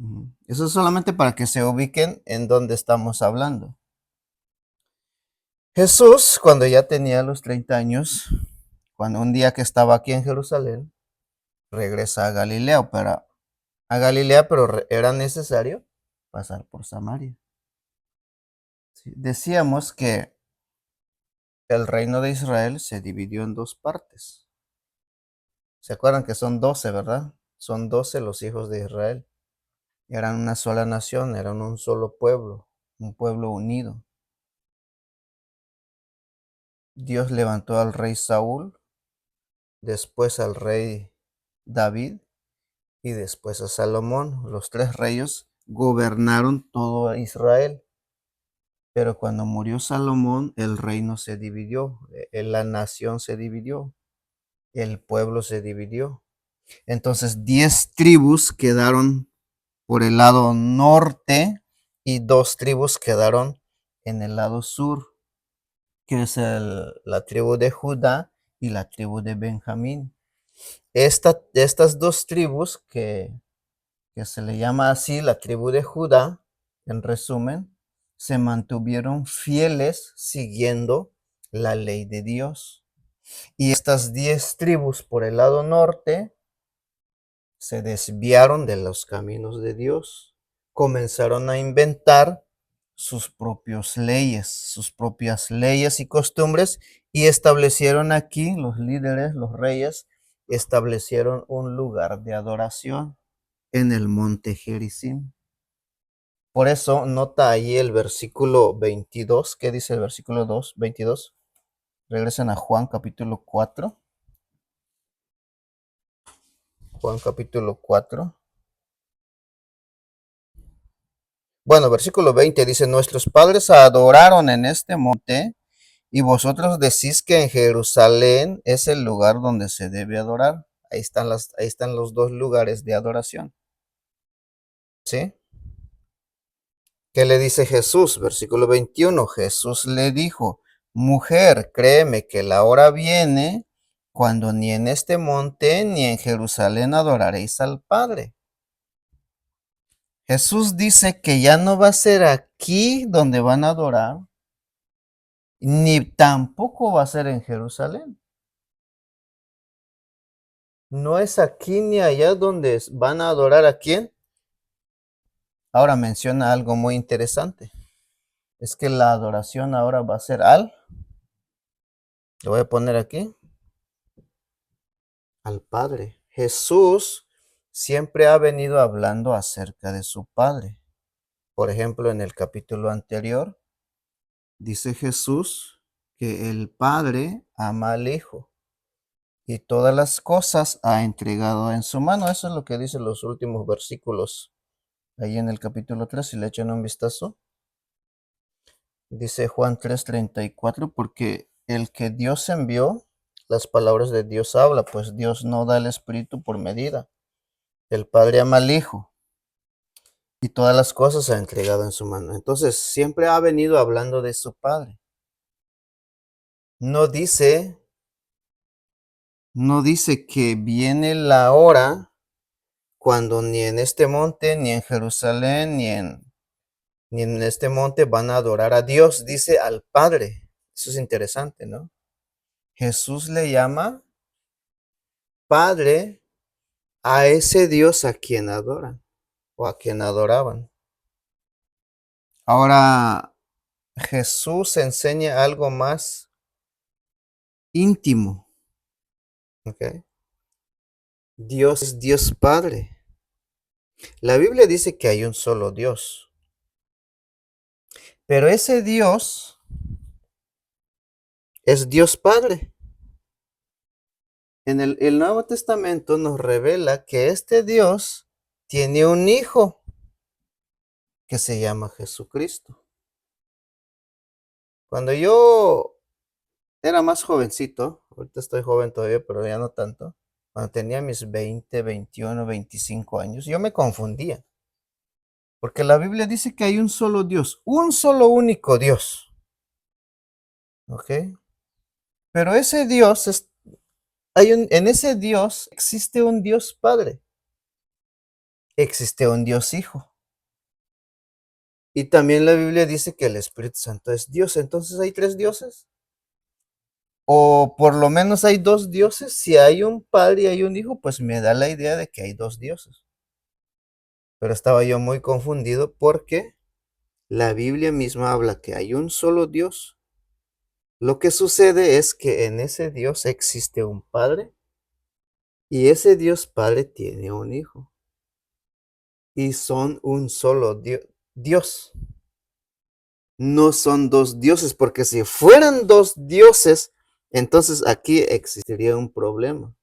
Ujú. Eso es solamente para que se ubiquen en dónde estamos hablando. Jesús, cuando ya tenía los 30 años, cuando un día que estaba aquí en Jerusalén, regresa a Galilea, pero era necesario pasar por Samaria. Sí, decíamos que el reino de Israel se dividió en dos partes. ¿Se acuerdan que son 12, verdad? Son 12 los hijos de Israel. Eran una sola nación, eran un solo pueblo, un pueblo unido. Dios levantó al rey Saúl, después al rey David y después a Salomón. Los tres reyes gobernaron todo Israel. Pero cuando murió Salomón, el reino se dividió, la nación se dividió, el pueblo se dividió. Entonces 10 tribus quedaron por el lado norte y 2 tribus quedaron en el lado sur, que es la tribu de Judá y la tribu de Benjamín. Estas 2 tribus que se le llama así la tribu de Judá, en resumen, se mantuvieron fieles siguiendo la ley de Dios. Y estas 10 tribus por el lado norte se desviaron de los caminos de Dios, comenzaron a inventar sus propias leyes y costumbres, y establecieron aquí, los líderes, los reyes, establecieron un lugar de adoración en el monte Gerizim. Por eso nota ahí el versículo 22. ¿Qué dice el versículo 22? Regresen a Juan capítulo 4. Juan capítulo 4. Bueno, versículo 20 dice, nuestros padres adoraron en este monte y vosotros decís que en Jerusalén es el lugar donde se debe adorar. Ahí están los dos lugares de adoración. ¿Sí? ¿Qué le dice Jesús? Versículo 21. Jesús le dijo, mujer, créeme que la hora viene cuando ni en este monte ni en Jerusalén adoraréis al Padre. Jesús dice que ya no va a ser aquí donde van a adorar, ni tampoco va a ser en Jerusalén. No es aquí ni allá donde van a adorar a quién. Ahora menciona algo muy interesante. Es que la adoración ahora va a ser lo voy a poner aquí, al Padre. Jesús siempre ha venido hablando acerca de su Padre. Por ejemplo, en el capítulo anterior, dice Jesús que el Padre ama al Hijo y todas las cosas ha entregado en su mano. Eso es lo que dicen los últimos versículos ahí en el capítulo 3, si le echan un vistazo. Dice Juan 3:34, porque el que Dios envió, las palabras de Dios habla, pues Dios no da el Espíritu por medida. El Padre ama al Hijo y todas las cosas ha entregado en su mano. Entonces, siempre ha venido hablando de su Padre. No dice, no dice que viene la hora cuando ni en este monte, ni en Jerusalén, ni en este monte van a adorar a Dios, dice al Padre. Eso es interesante, ¿no? Jesús le llama Padre a ese Dios a quien adoran o a quien adoraban. Ahora, Jesús enseña algo más íntimo, ¿ok? Dios es Dios Padre. La Biblia dice que hay un solo Dios, pero ese Dios es Dios Padre. En el Nuevo Testamento nos revela que este Dios tiene un hijo que se llama Jesucristo. Cuando yo era más jovencito, ahorita estoy joven todavía, pero ya no tanto. Cuando tenía mis 20, 21, 25 años, yo me confundía. Porque la Biblia dice que hay un solo Dios, un solo único Dios. ¿Ok? Pero ese Dios, en ese Dios existe un Dios Padre. existe un Dios Hijo. Y también la Biblia dice que el Espíritu Santo es Dios. Entonces, ¿hay tres dioses? O por lo menos hay dos dioses. Si hay un Padre y hay un Hijo, pues me da la idea de que hay dos dioses. Pero estaba yo muy confundido porque la Biblia misma habla que hay un solo Dios. Lo que sucede es que en ese Dios existe un Padre y ese Dios Padre tiene un Hijo. Y son un solo Dios. No son dos dioses, porque si fueran dos dioses, entonces aquí existiría un problema.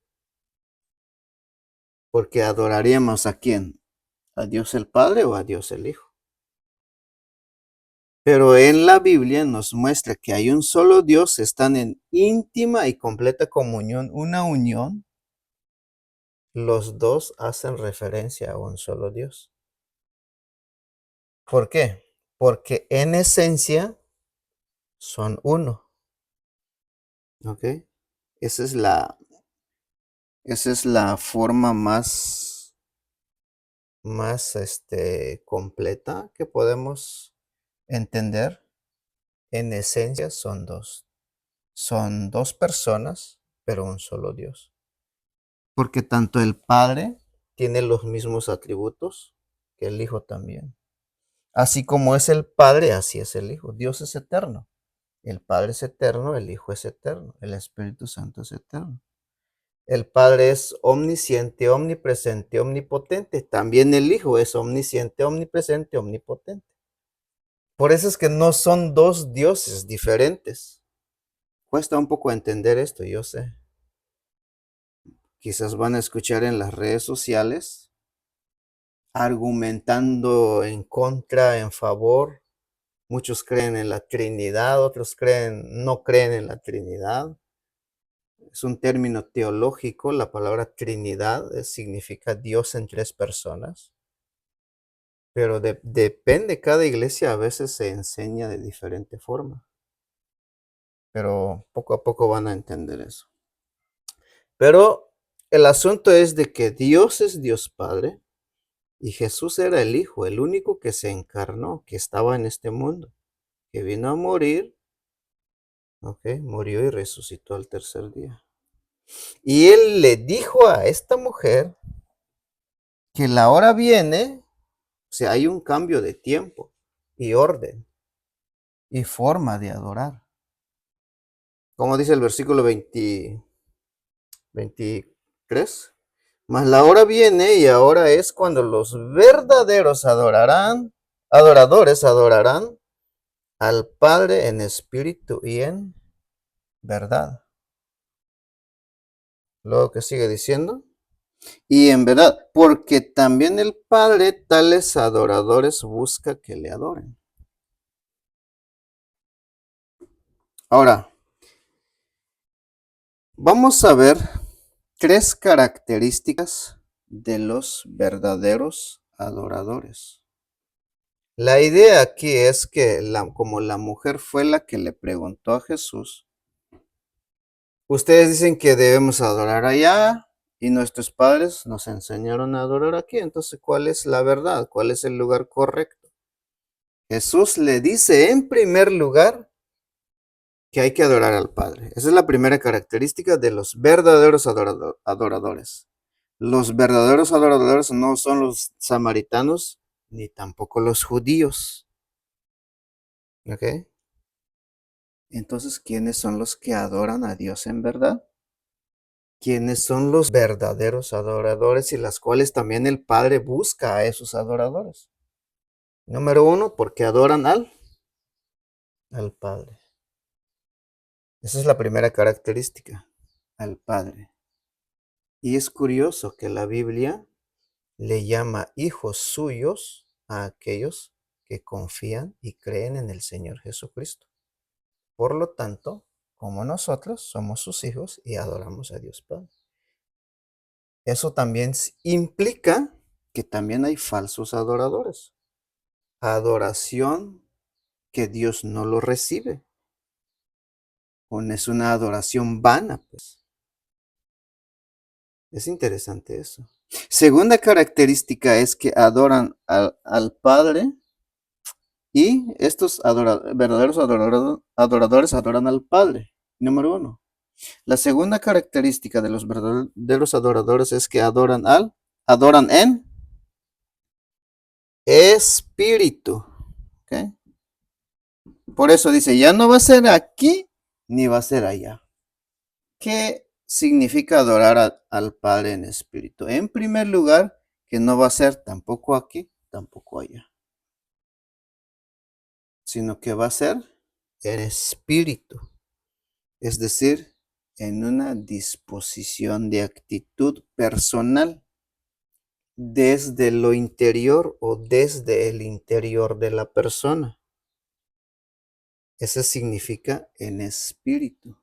Porque adoraríamos ¿a quién? ¿A Dios el Padre o a Dios el Hijo? Pero en la Biblia nos muestra que hay un solo Dios, están en íntima y completa comunión, una unión. Los dos hacen referencia a un solo Dios. ¿Por qué? Porque en esencia son uno. ¿Ok? Esa es la, esa es la forma más completa que podemos entender. En esencia son dos. Son dos personas, pero un solo Dios. Porque tanto el Padre tiene los mismos atributos que el Hijo también. Así como es el Padre, así es el Hijo. Dios es eterno. El Padre es eterno, el Hijo es eterno, el Espíritu Santo es eterno. El Padre es omnisciente, omnipresente, omnipotente. También el Hijo es omnisciente, omnipresente, omnipotente. Por eso es que no son dos dioses diferentes. Cuesta un poco entender esto, yo sé. Quizás van a escuchar en las redes sociales argumentando en contra, en favor. Muchos creen en la Trinidad, otros no creen en la Trinidad. Es un término teológico, la palabra Trinidad significa Dios en tres personas. Pero depende, cada iglesia a veces se enseña de diferente forma. Pero poco a poco van a entender eso. Pero el asunto es de que Dios es Dios Padre y Jesús era el Hijo, el único que se encarnó, que estaba en este mundo, que vino a morir, ¿ok? Murió y resucitó al tercer día. Y él le dijo a esta mujer que la hora viene, o sea, hay un cambio de tiempo y orden y forma de adorar. Como dice el versículo 23, mas la hora viene y ahora es cuando los verdaderos adoradores adorarán al Padre en espíritu y en verdad. Luego que sigue diciendo, y en verdad, porque también el Padre tales adoradores busca que le adoren. Ahora, vamos a ver tres características de los verdaderos adoradores. La idea aquí es que como la mujer fue la que le preguntó a Jesús, ustedes dicen que debemos adorar allá y nuestros padres nos enseñaron a adorar aquí. Entonces, ¿cuál es la verdad? ¿Cuál es el lugar correcto? Jesús le dice en primer lugar que hay que adorar al Padre. Esa es la primera característica de los verdaderos adoradores. Los verdaderos adoradores no son los samaritanos ni tampoco los judíos. ¿Ok? Entonces, ¿quiénes son los que adoran a Dios en verdad? ¿Quiénes son los verdaderos adoradores y las cuales también el Padre busca a esos adoradores? Número uno, porque adoran al Padre. Esa es la primera característica, al Padre. Y es curioso que la Biblia le llama hijos suyos a aquellos que confían y creen en el Señor Jesucristo. Por lo tanto, como nosotros somos sus hijos y adoramos a Dios Padre. Eso también implica que también hay falsos adoradores. Adoración que Dios no lo recibe. Es una adoración vana, pues. Es interesante eso. Segunda característica es que adoran al Padre y estos verdaderos adoradores adoran al Padre. Número uno. La segunda característica de los verdaderos adoradores es que adoran en espíritu. ¿Ok? Por eso dice, ya no va a ser aquí ni va a ser allá. ¿Qué significa adorar al Padre en espíritu? En primer lugar, que no va a ser tampoco aquí, tampoco allá, sino que va a ser en espíritu, es decir, en una disposición de actitud personal desde lo interior o desde el interior de la persona. Eso significa en espíritu.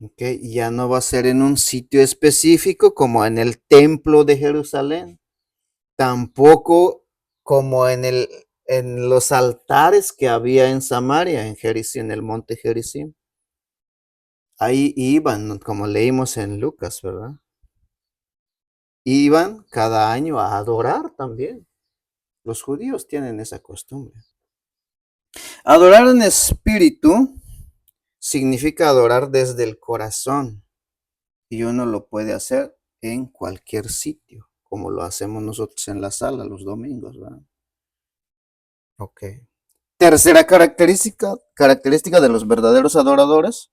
¿Ok? Ya no va a ser en un sitio específico como en el templo de Jerusalén, tampoco como en los altares que había en Samaria, en Gerizim, en el monte Gerizim. Ahí iban, como leímos en Lucas, ¿verdad? Iban cada año a adorar también. Los judíos tienen esa costumbre. Adorar en espíritu significa adorar desde el corazón y uno lo puede hacer en cualquier sitio, como lo hacemos nosotros en la sala los domingos, ¿verdad? Ok. Tercera característica de los verdaderos adoradores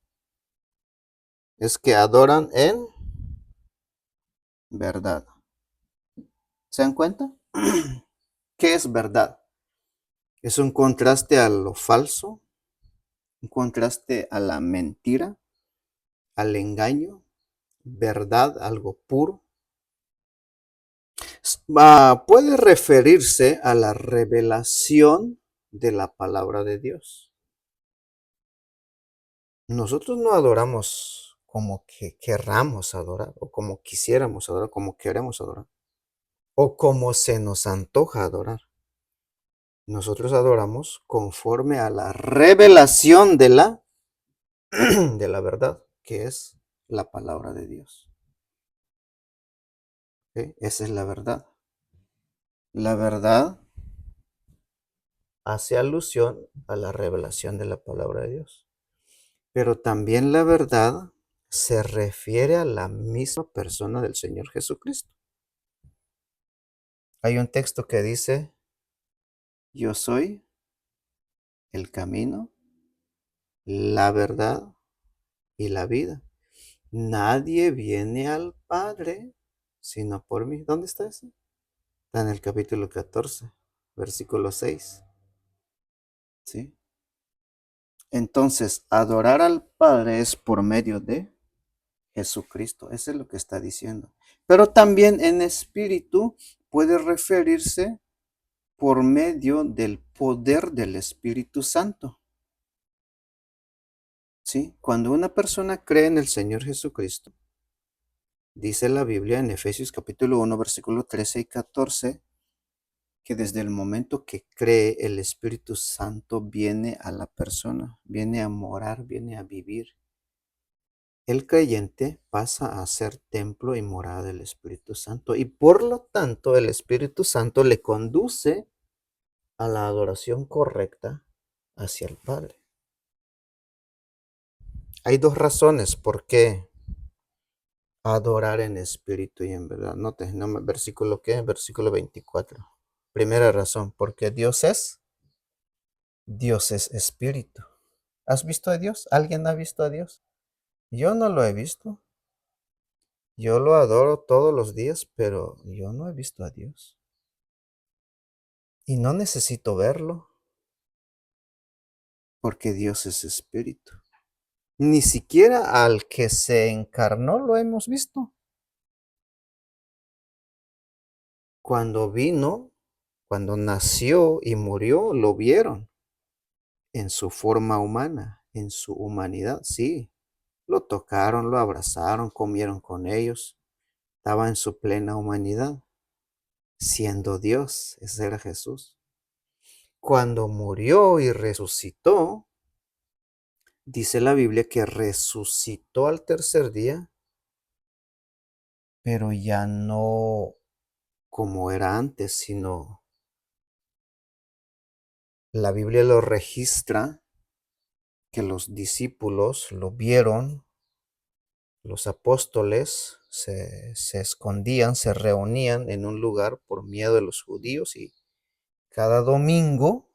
es que adoran en verdad. ¿Se dan cuenta? ¿Qué es verdad? Es un contraste a lo falso, un contraste a la mentira, al engaño, verdad, algo puro. Puede referirse a la revelación de la palabra de Dios. Nosotros no adoramos como que querramos adorar o como quisiéramos adorar, como queremos adorar o como se nos antoja adorar. Nosotros adoramos conforme a la revelación de la verdad, que es la palabra de Dios. ¿Ok? Esa es la verdad. La verdad hace alusión a la revelación de la palabra de Dios. Pero también la verdad se refiere a la misma persona del Señor Jesucristo. Hay un texto que dice, yo soy el camino, la verdad y la vida. Nadie viene al Padre sino por mí. ¿Dónde está eso? Está en el capítulo 14, versículo 6. ¿Sí? Entonces, adorar al Padre es por medio de Jesucristo. Eso es lo que está diciendo. Pero también en espíritu puede referirse por medio del poder del Espíritu Santo. ¿Sí? Cuando una persona cree en el Señor Jesucristo, dice la Biblia en Efesios capítulo 1, versículo 13 y 14, que desde el momento que cree, el Espíritu Santo viene a la persona, viene a morar, viene a vivir. El creyente pasa a ser templo y morada del Espíritu Santo y por lo tanto el Espíritu Santo le conduce a la adoración correcta hacia el Padre. Hay dos razones por qué adorar en espíritu y en verdad. Note, versículo ¿qué? Versículo 24. Primera razón, porque Dios es espíritu. ¿Has visto a Dios? ¿Alguien ha visto a Dios? Yo no lo he visto. Yo lo adoro todos los días, pero yo no he visto a Dios. Y no necesito verlo, porque Dios es espíritu. Ni siquiera al que se encarnó lo hemos visto. Cuando vino, cuando nació y murió, lo vieron en su forma humana, en su humanidad, sí. Lo tocaron, lo abrazaron, comieron con ellos. Estaba en su plena humanidad, siendo Dios. Ese era Jesús. Cuando murió y resucitó, dice la Biblia que resucitó al tercer día, pero ya no como era antes, sino la Biblia lo registra que los discípulos lo vieron, los apóstoles se escondían, se reunían en un lugar por miedo de los judíos y cada domingo,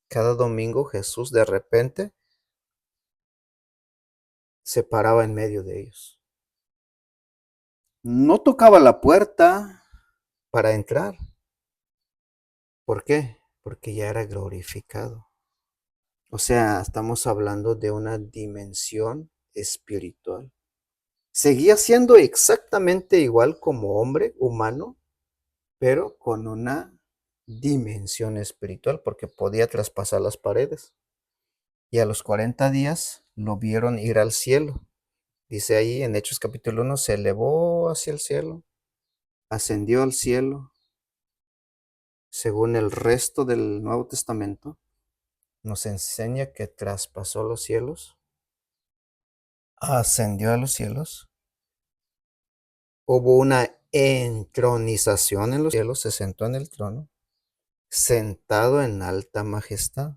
cada domingo Jesús de repente se paraba en medio de ellos. No tocaba la puerta para entrar. ¿Por qué? Porque ya era glorificado. O sea, estamos hablando de una dimensión espiritual. Seguía siendo exactamente igual como hombre humano, pero con una dimensión espiritual, porque podía traspasar las paredes. Y a los 40 días lo vieron ir al cielo. Dice ahí en Hechos capítulo 1, se elevó hacia el cielo, ascendió al cielo, según el resto del Nuevo Testamento. Nos enseña que traspasó los cielos, ascendió a los cielos, hubo una entronización en los cielos, se sentó en el trono, sentado en alta majestad.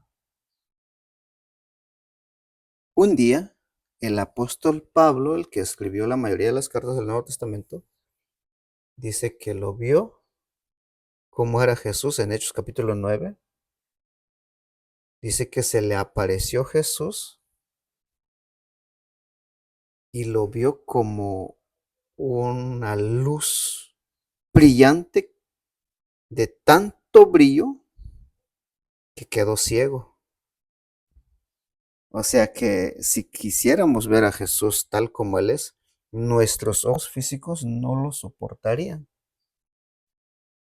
Un día, el apóstol Pablo, el que escribió la mayoría de las cartas del Nuevo Testamento, dice que lo vio como era Jesús en Hechos capítulo 9. Dice que se le apareció Jesús y lo vio como una luz brillante de tanto brillo que quedó ciego. O sea que si quisiéramos ver a Jesús tal como Él es, nuestros ojos físicos no lo soportarían.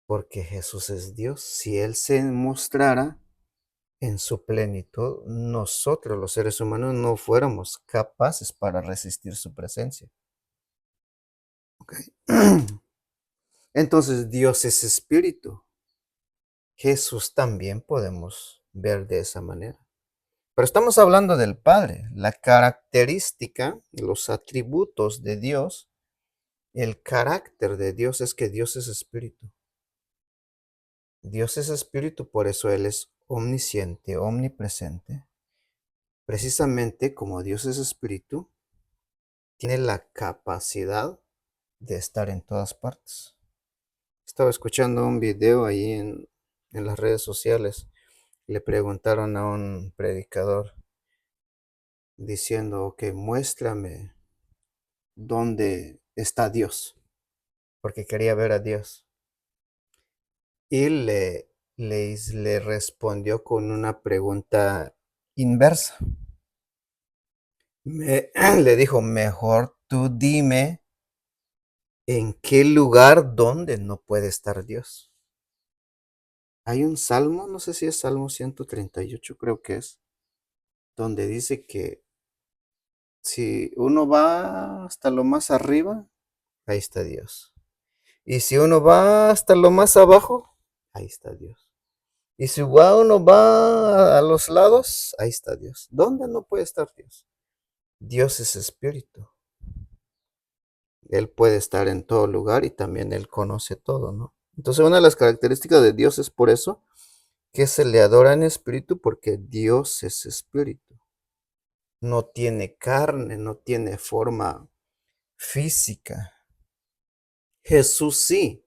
Porque Jesús es Dios. Si Él se mostrara en su plenitud, nosotros los seres humanos no fuéramos capaces para resistir su presencia. Okay. Entonces Dios es espíritu. Jesús también podemos ver de esa manera. Pero estamos hablando del Padre. La característica, los atributos de Dios, el carácter de Dios es que Dios es espíritu. Dios es espíritu, por eso Él es omnisciente, omnipresente. Precisamente como Dios es espíritu, tiene la capacidad de estar en todas partes. Estaba escuchando un video ahí en las redes sociales. Le preguntaron a un predicador diciendo, ok, muéstrame dónde está Dios, porque quería ver a Dios. Y le respondió con una pregunta inversa. Le dijo, mejor tú dime en qué lugar donde no puede estar Dios. Hay un salmo, no sé si es Salmo 138, creo que es, donde dice que si uno va hasta lo más arriba, ahí está Dios. Y si uno va hasta lo más abajo, ahí está Dios. Y si uno va a los lados, ahí está Dios. ¿Dónde no puede estar Dios? Dios es espíritu. Él puede estar en todo lugar y también Él conoce todo, ¿no? Entonces una de las características de Dios es por eso que se le adora en espíritu, porque Dios es espíritu. No tiene carne, no tiene forma física. Jesús sí.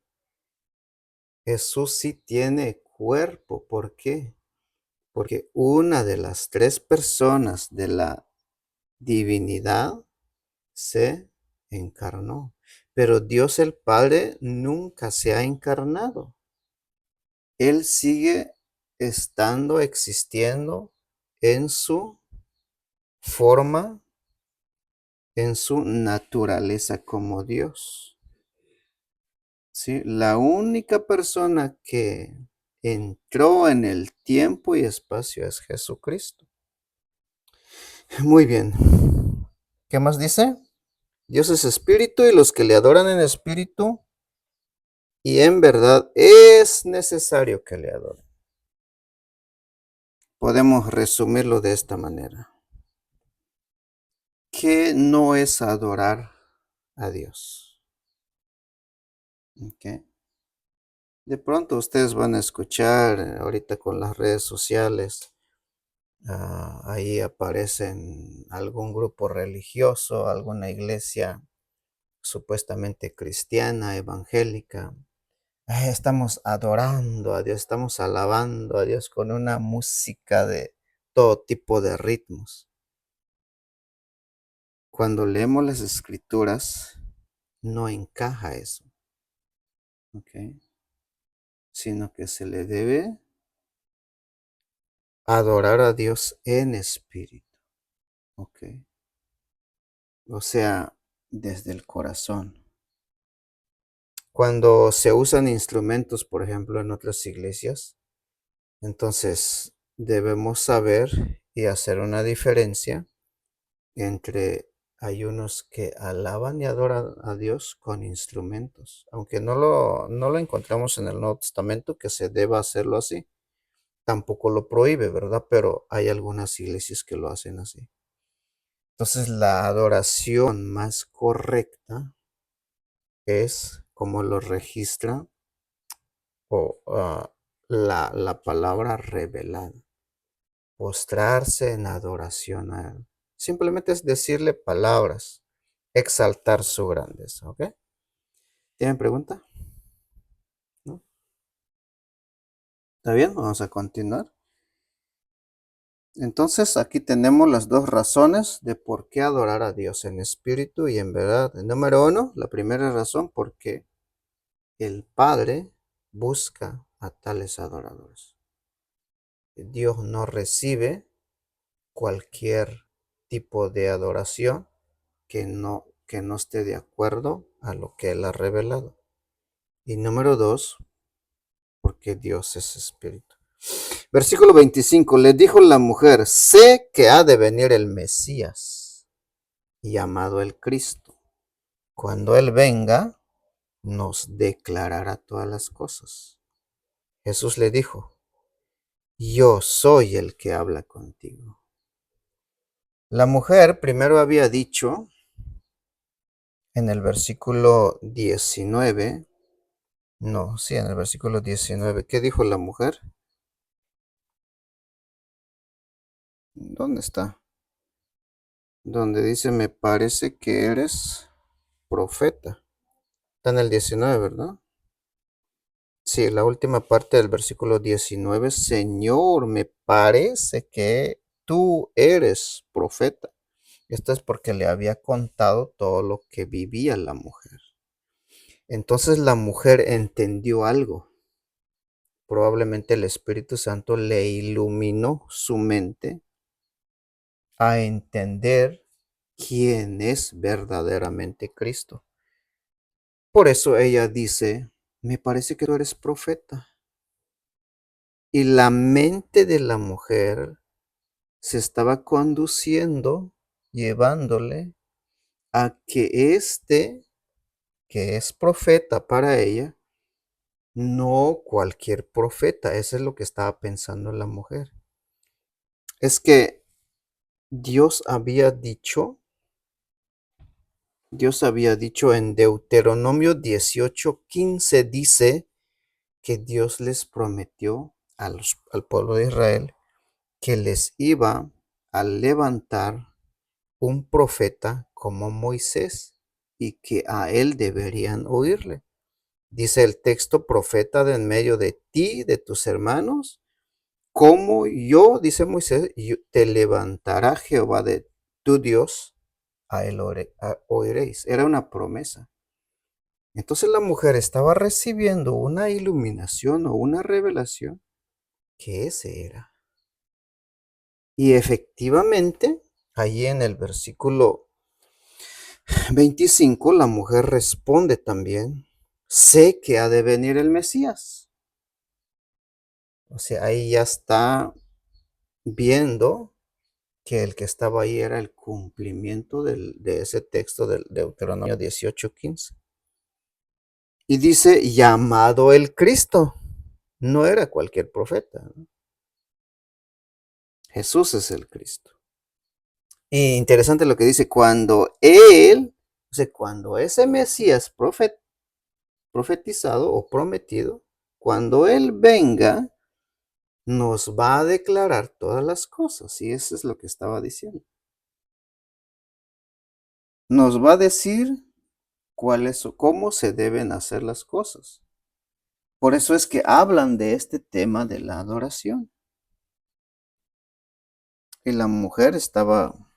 Jesús sí tiene cuerpo. ¿Por qué? Porque una de las tres personas de la divinidad se encarnó. Pero Dios el Padre nunca se ha encarnado. Él sigue estando, existiendo en su forma, en su naturaleza como Dios. ¿Sí? La única persona que entró en el tiempo y espacio es Jesucristo. Muy bien. ¿Qué más dice? Dios es espíritu y los que le adoran en espíritu y en verdad es necesario que le adoren. Podemos resumirlo de esta manera. ¿Qué no es adorar a Dios? ¿Ok? De pronto ustedes van a escuchar ahorita con las redes sociales, ahí aparecen algún grupo religioso, alguna iglesia supuestamente cristiana, evangélica. Estamos adorando a Dios, estamos alabando a Dios con una música de todo tipo de ritmos. Cuando leemos las escrituras, no encaja eso, ¿ok? Sino que se le debe adorar a Dios en espíritu, ¿ok? O sea, desde el corazón. Cuando se usan instrumentos, por ejemplo, en otras iglesias, entonces debemos saber y hacer una diferencia entre hay unos que alaban y adoran a Dios con instrumentos, aunque no lo encontramos en el Nuevo Testamento que se deba hacerlo así. Tampoco lo prohíbe, ¿verdad? Pero hay algunas iglesias que lo hacen así. Entonces, la adoración más correcta es como lo registra o la palabra revelada. Postrarse en adoración a Él. Simplemente es decirle palabras, exaltar su grandeza, ¿ok? ¿Tienen pregunta? ¿No? ¿Está bien? Vamos a continuar. Entonces, aquí tenemos las dos razones de por qué adorar a Dios en espíritu y en verdad. Número uno, la primera razón, porque el Padre busca a tales adoradores. Dios no recibe cualquier tipo de adoración que no esté de acuerdo a lo que Él ha revelado. Y número dos, porque Dios es espíritu. Versículo 25, le dijo la mujer, sé que ha de venir el Mesías, llamado el Cristo. Cuando Él venga, nos declarará todas las cosas. Jesús le dijo, yo soy el que habla contigo. La mujer primero había dicho en el versículo 19, no, sí, en el versículo 19, ¿qué dijo la mujer? ¿Dónde está? Donde dice, me parece que eres profeta. Está en el 19, ¿verdad? Sí, la última parte del versículo 19, Señor, me parece que tú eres profeta. Esto es porque le había contado todo lo que vivía la mujer. Entonces la mujer entendió algo. Probablemente el Espíritu Santo le iluminó su mente a entender quién es verdaderamente Cristo. Por eso ella dice, me parece que tú eres profeta. Y la mente de la mujer se estaba conduciendo, llevándole a que que es profeta para ella, no cualquier profeta. Eso es lo que estaba pensando la mujer. Es que Dios había dicho en Deuteronomio 18:15, dice que Dios les prometió al pueblo de Israel que les iba a levantar un profeta como Moisés y que a él deberían oírle. Dice el texto, profeta de en medio de ti, de tus hermanos, como yo, dice Moisés, te levantará Jehová de tu Dios, a él oiréis. Era una promesa. Entonces la mujer estaba recibiendo una iluminación o una revelación que ese era. Y efectivamente, allí en el versículo 25, la mujer responde también, sé que ha de venir el Mesías. O sea, ahí ya está viendo que el que estaba ahí era el cumplimiento de ese texto del Deuteronomio 18:15. Y dice, llamado el Cristo. No era cualquier profeta, ¿no? Jesús es el Cristo. Y interesante lo que dice, cuando él, o sea, cuando ese Mesías profetizado o prometido, cuando Él venga, nos va a declarar todas las cosas. Y eso es lo que estaba diciendo. Nos va a decir cuáles o cómo se deben hacer las cosas. Por eso es que hablan de este tema de la adoración. Y la mujer estaba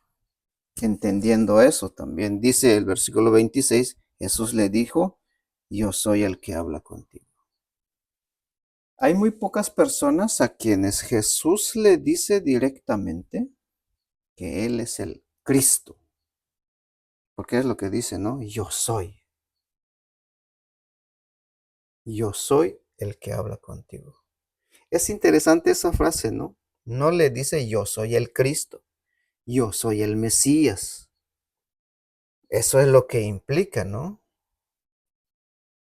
entendiendo eso también. Dice el versículo 26, Jesús le dijo, yo soy el que habla contigo. Hay muy pocas personas a quienes Jesús le dice directamente que Él es el Cristo. Porque es lo que dice, ¿no? Yo soy. Yo soy el que habla contigo. Es interesante esa frase, ¿no? No le dice yo soy el Cristo, yo soy el Mesías. Eso es lo que implica, ¿no?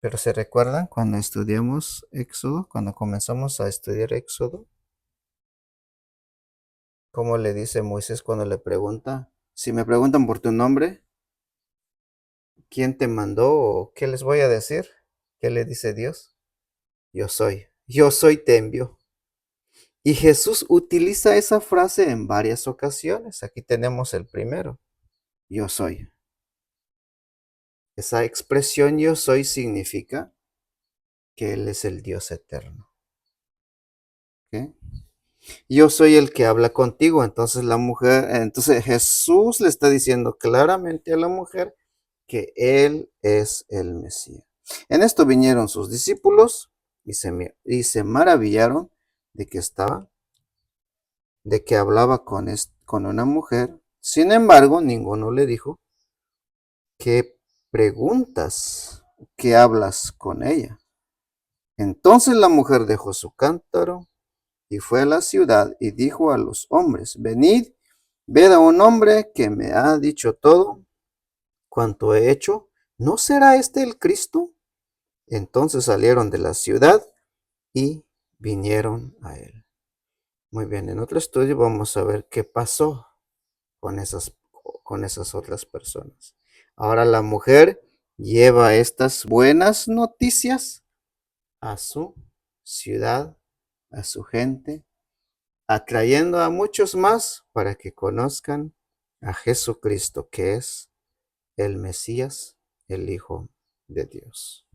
Pero ¿se recuerdan cuando estudiamos Éxodo, cuando comenzamos a estudiar Éxodo? ¿Cómo le dice Moisés cuando le pregunta? Si me preguntan por tu nombre, ¿quién te mandó o qué les voy a decir? ¿Qué le dice Dios? Yo soy te envió. Y Jesús utiliza esa frase en varias ocasiones. Aquí tenemos el primero, yo soy. Esa expresión yo soy significa que Él es el Dios eterno. ¿Ok? Yo soy el que habla contigo. Entonces Jesús le está diciendo claramente a la mujer que Él es el Mesías. En esto vinieron sus discípulos y se maravillaron de que de que hablaba con una mujer. Sin embargo, ninguno le dijo, ¿qué preguntas? ¿Qué hablas con ella? Entonces la mujer dejó su cántaro y fue a la ciudad y dijo a los hombres, venid, ved a un hombre que me ha dicho todo cuanto he hecho. ¿No será este el Cristo? Entonces salieron de la ciudad y vinieron a él. Muy bien, en otro estudio vamos a ver qué pasó con con esas otras personas. Ahora la mujer lleva estas buenas noticias a su ciudad, a su gente, atrayendo a muchos más para que conozcan a Jesucristo, que es el Mesías, el Hijo de Dios.